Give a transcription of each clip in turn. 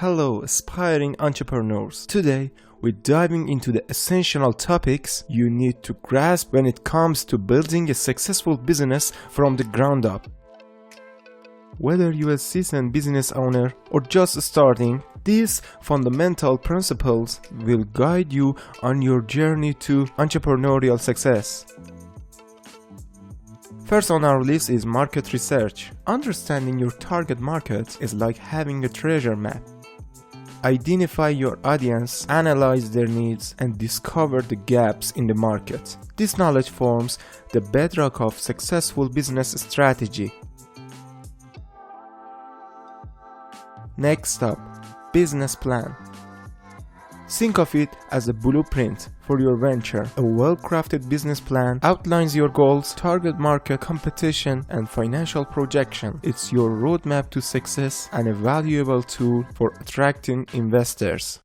Hello, aspiring entrepreneurs. Today, we're diving into the essential topics you need to grasp when it comes to building a successful business from the ground up. Whether you're a seasoned business owner or just starting, these fundamental principles will guide you on your journey to entrepreneurial success. First on our list is market research. Understanding your target market is like having a treasure map. Identify your audience, analyze their needs, and discover the gaps in the market. This knowledge forms the bedrock of successful business strategy. Next up, business plan. Think of it as a blueprint for your venture. A well-crafted business plan outlines your goals, target market, competition, and financial projection. It's your roadmap to success and a valuable tool for attracting investors.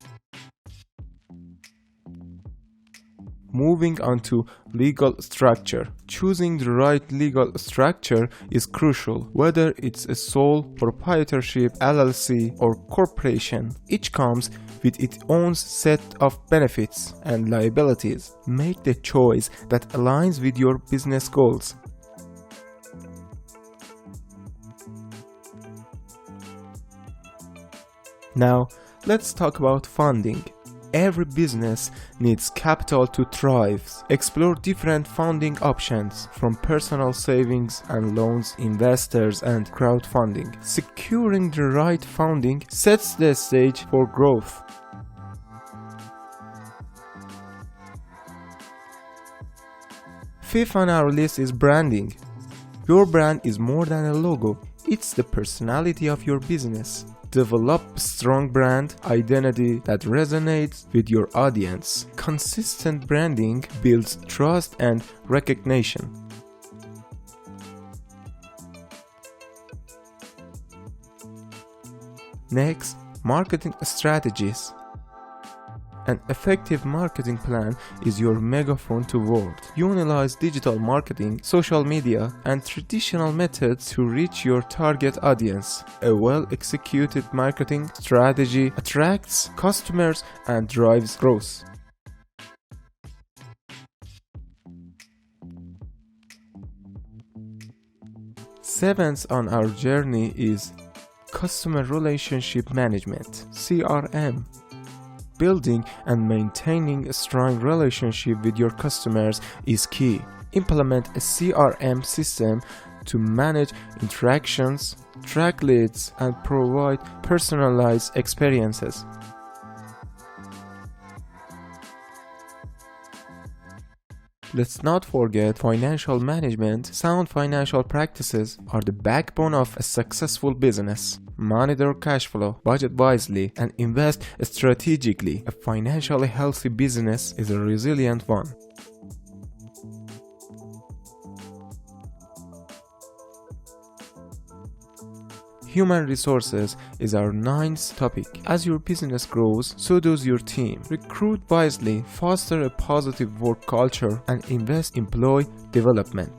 Moving on to legal structure. Choosing the right legal structure is crucial, whether it's a sole proprietorship, LLC, or corporation. Each comes with its own set of benefits and liabilities. Make the choice that aligns with your business goals. Now, let's talk about funding. Every business needs capital to thrive. Explore different funding options, from personal savings and loans, investors, and crowdfunding. Securing the right funding sets the stage for growth. Fifth on our list is branding. Your brand is more than a logo, it's the personality of your business. Develop a strong brand identity that resonates with your audience. Consistent branding builds trust and recognition. Next, marketing strategies. An effective marketing plan is your megaphone to world. You analyze digital marketing, social media, and traditional methods to reach your target audience. A well-executed marketing strategy attracts customers and drives growth. Seventh on our journey is customer relationship management, CRM. Building and maintaining a strong relationship with your customers is key. Implement a CRM system to manage interactions, track leads, and provide personalized experiences. Let's not forget financial management. Sound financial practices are the backbone of a successful business. Monitor cash flow, budget wisely, and invest strategically. A financially healthy business is a resilient one. Human resources is our ninth topic. As your business grows, so does your team. Recruit wisely, foster a positive work culture, and invest in employee development.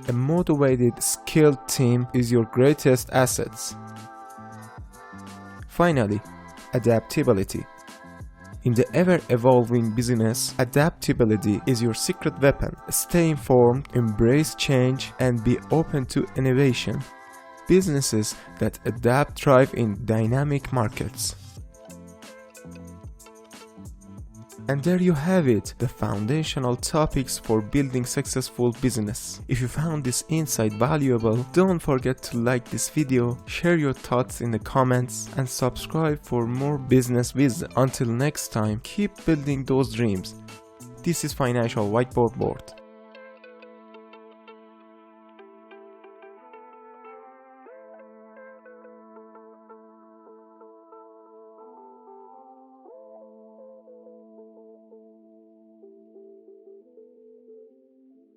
A motivated, skilled team is your greatest assets. Finally, adaptability. In the ever-evolving business, adaptability is your secret weapon. Stay informed, embrace change, and be open to innovation. Businesses that adapt thrive in dynamic markets. And there you have it, the foundational topics for building successful business. If you found this insight valuable, don't forget to like this video, share your thoughts in the comments, and subscribe for more business wisdom. Until next time, keep building those dreams. This is Financial Whiteboard.